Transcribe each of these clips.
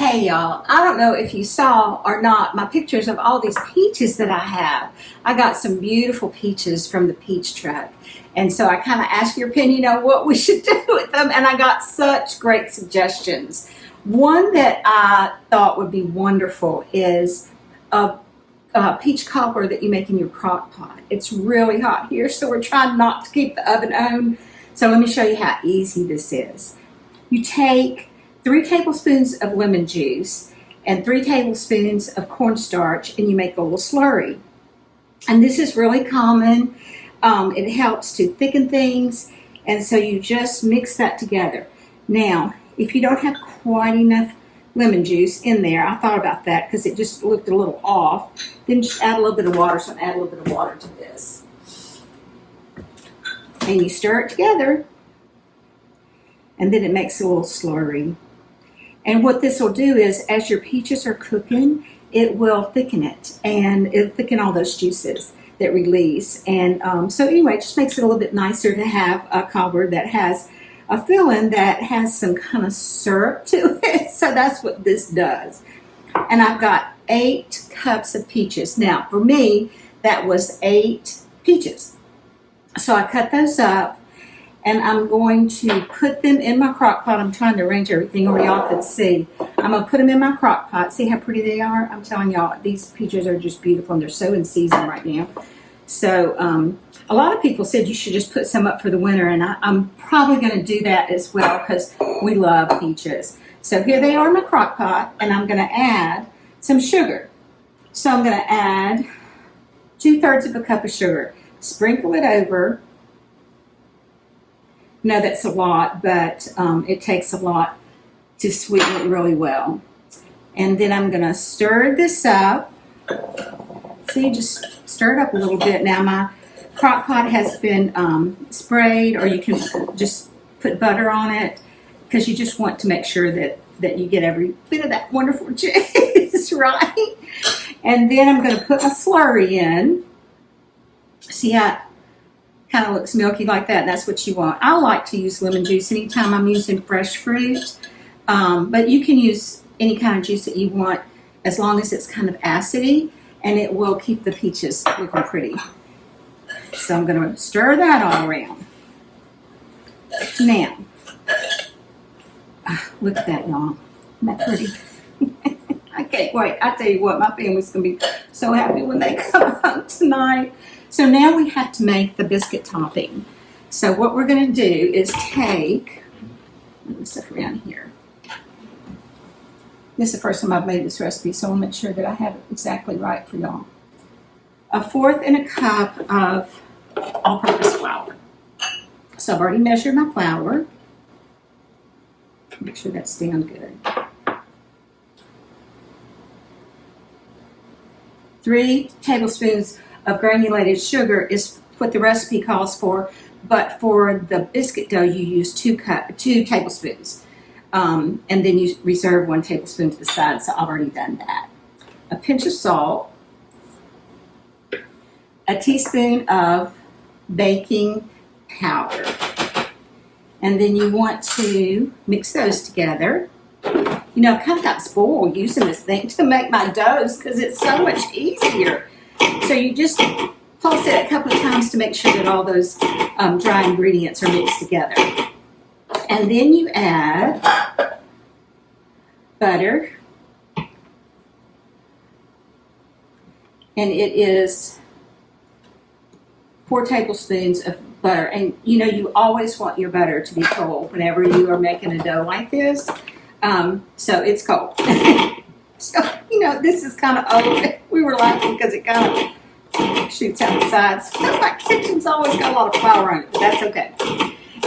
Hey y'all, I don't know if you saw or not my pictures of all these peaches that I have. I got some beautiful peaches from the peach truck. And so I kind of asked your opinion on what we should do with them, and I got such great suggestions. One that I thought would be wonderful is a peach cobbler that you make in your crock pot. It's really hot here, so we're trying not to keep the oven on. So let me show you how easy this is. You take 3 tablespoons of lemon juice and 3 tablespoons of cornstarch, and you make a little slurry. And this is really common. It helps to thicken things, and so you just mix that together. Now, if you don't have quite enough lemon juice in there, I thought about that because it just looked a little off, then just add a little bit of water. So add a little bit of water to this. And you stir it together, and then it makes a little slurry. And what this will do is, as your peaches are cooking, it will thicken it, and it'll thicken all those juices that release. And so anyway, it just makes it a little bit nicer to have a cobbler that has a filling that has some kind of syrup to it. So that's what this does. And I've got 8 cups of peaches. Now, for me, that was 8 peaches. So I cut those up, and I'm going to put them in my crock pot. I'm trying to arrange everything where y'all can see. I'm going to put them in my crock pot. See how pretty they are? I'm telling y'all, these peaches are just beautiful, and they're so in season right now. So a lot of people said you should just put some up for the winter, and I'm probably going to do that as well because we love peaches. So here they are in my crock pot, and I'm going to add some sugar. So I'm going to add 2/3 of a cup of sugar. Sprinkle it over. No, that's a lot, but it takes a lot to sweeten it really well. And then I'm going to stir this up. See, just stir it up a little bit. Now my crock pot has been sprayed, or you can just put butter on it because you just want to make sure that you get every bit of that wonderful juice, right? And then I'm going to put my slurry in. See how it kind of looks milky like that? That's what you want. I like to use lemon juice anytime I'm using fresh fruit, but you can use any kind of juice that you want as long as it's kind of acidy, and it will keep the peaches looking pretty. So I'm going to stir that all around. Now, look at that, y'all. Isn't that pretty? I can't wait. I tell you what, my family's going to be so happy when they come home tonight. So now we have to make the biscuit topping. So what we're going to do is take stuff around here. This is the first time I've made this recipe, so I'll make sure that I have it exactly right for y'all. 1/4 cup of all-purpose flour. So I've already measured my flour. Make sure that's down good. 3 tablespoons of granulated sugar is what the recipe calls for, but for the biscuit dough you use 2 tablespoons. And then you reserve 1 tablespoon to the side, so I've already done that. A pinch of salt, a teaspoon of baking powder, and then you want to mix those together. You know, I've kind of got spoiled using this thing to make my doughs because it's so much easier. So you just pulse it a couple of times to make sure that all those dry ingredients are mixed together. And then you add butter. And it is 4 tablespoons of butter. And you know, you always want your butter to be cold whenever you are making a dough like this. So it's cold. So, you know, this is kind of old. We were laughing because it kind of shoots out the sides. My kitchen's always got a lot of flour on it, but that's okay.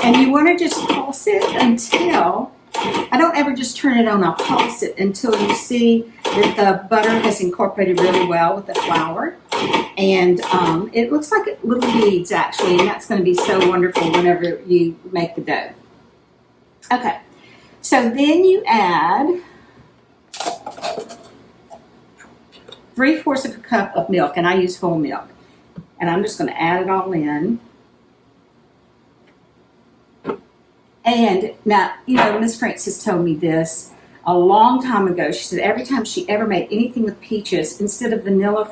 And you want to just pulse it until, I don't ever just turn it on, I'll pulse it until you see that the butter has incorporated really well with the flour. And it looks like little beads actually, and that's going to be so wonderful whenever you make the dough. Okay, so then you add 3/4 of a cup of milk, and I use whole milk. And I'm just going to add it all in. And now, you know, Miss Frances told me this a long time ago. She said every time she ever made anything with peaches, instead of vanilla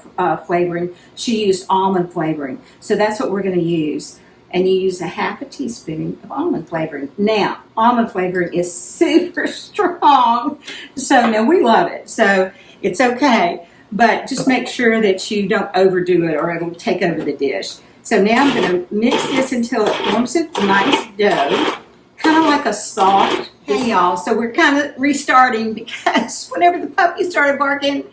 flavoring, she used almond flavoring. So that's what we're going to use. And you use a half a teaspoon of almond flavoring. Now, almond flavoring is super strong. So, no, we love it. So, it's okay. But just make sure that you don't overdo it or it'll take over the dish. So, now I'm going to mix this until it forms a nice dough. Kind of like a soft. Hey, y'all. So, we're kind of restarting because whenever the puppy started barking,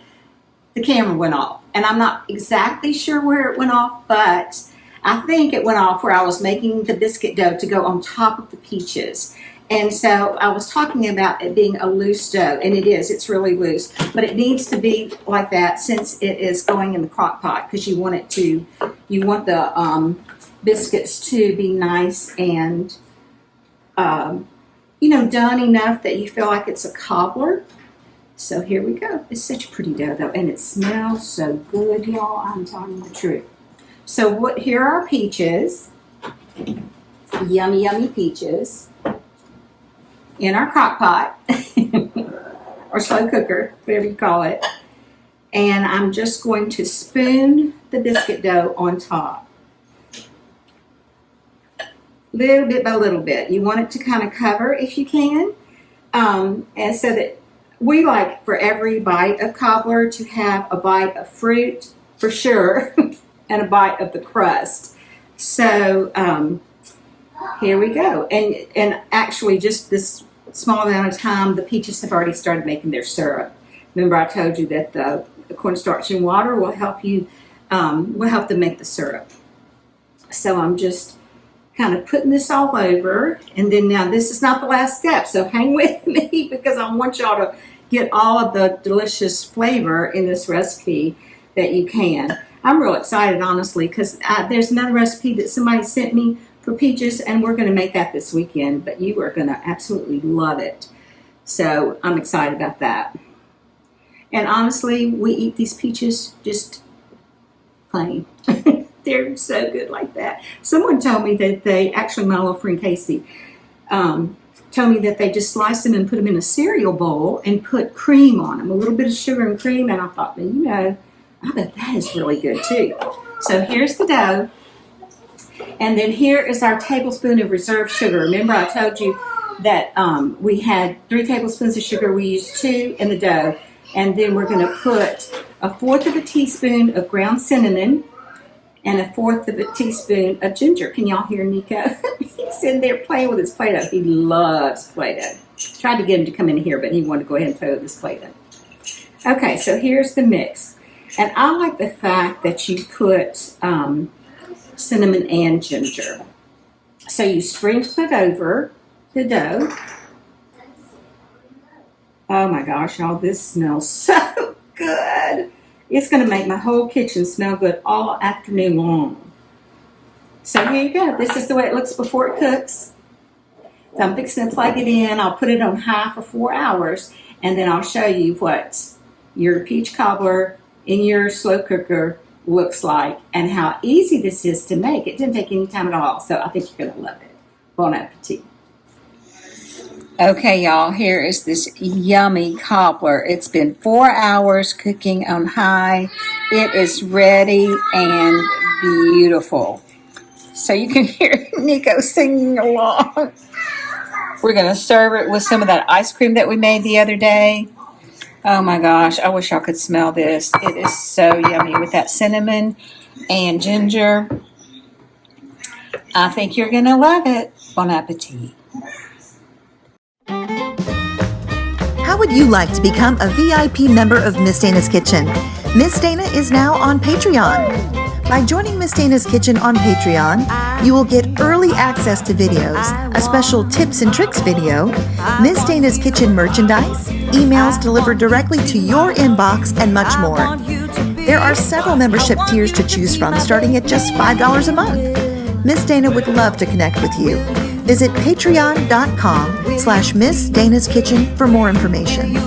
the camera went off. And I'm not exactly sure where it went off, but I think it went off where I was making the biscuit dough to go on top of the peaches. And so I was talking about it being a loose dough, and it is. It's really loose. But it needs to be like that since it is going in the crock pot because you want the biscuits to be nice and, done enough that you feel like it's a cobbler. So here we go. It's such a pretty dough, though, and it smells so good, y'all. I'm telling you the truth. So here are our peaches, yummy, yummy peaches, in our crock pot, or slow cooker, whatever you call it. And I'm just going to spoon the biscuit dough on top. Little bit by little bit. You want it to kind of cover if you can. And so that we like for every bite of cobbler to have a bite of fruit, for sure. And a bite of the crust. So here we go. And actually just this small amount of time, the peaches have already started making their syrup. Remember I told you that the cornstarch and water will help them make the syrup. So I'm just kind of putting this all over. And then now this is not the last step. So hang with me because I want y'all to get all of the delicious flavor in this recipe that you can. I'm real excited, honestly, because there's another recipe that somebody sent me for peaches, and we're going to make that this weekend, but you are going to absolutely love it. So I'm excited about that. And honestly, we eat these peaches just plain. They're so good like that. Someone told me that my little friend Casey, told me that they just sliced them and put them in a cereal bowl and put cream on them, a little bit of sugar and cream, and I thought, I bet that is really good too. So here's the dough. And then here is our tablespoon of reserve sugar. Remember I told you that we had 3 tablespoons of sugar. We used 2 in the dough. And then we're going to put 1/4 of a teaspoon of ground cinnamon and 1/4 of a teaspoon of ginger. Can y'all hear Nico? He's in there playing with his Play-Doh. He loves Play-Doh. Tried to get him to come in here, but he wanted to go ahead and play with his Play-Doh. Okay, so here's the mix. And I like the fact that you put cinnamon and ginger. So you sprinkle it over the dough. Oh my gosh, y'all, this smells so good. It's going to make my whole kitchen smell good all afternoon long. So here you go. This is the way it looks before it cooks. So I'm fixing to plug it in. I'll put it on high for 4 hours, and then I'll show you what your peach cobbler in your slow cooker looks like and how easy this is to make. It didn't take any time at all, so I think you're going to love it. Bon appetit. Okay, y'all, here is this yummy cobbler. It's been 4 hours cooking on high. It is ready and beautiful. So you can hear Nico singing along. We're going to serve it with some of that ice cream that we made the other day. Oh my gosh, I wish y'all could smell this. It is so yummy with that cinnamon and ginger. I think you're going to love it. Bon appetit. How would you like to become a VIP member of Miss Dana's Kitchen? Miss Dana is now on Patreon. By joining Miss Dana's Kitchen on Patreon, you will get early access to videos, a special tips and tricks video, Miss Dana's Kitchen merchandise, emails delivered directly to your inbox, and much more. There are several membership tiers to choose from, starting at just $5 a month. Miss Dana would love to connect with you. Visit patreon.com/Miss Dana's Kitchen for more information.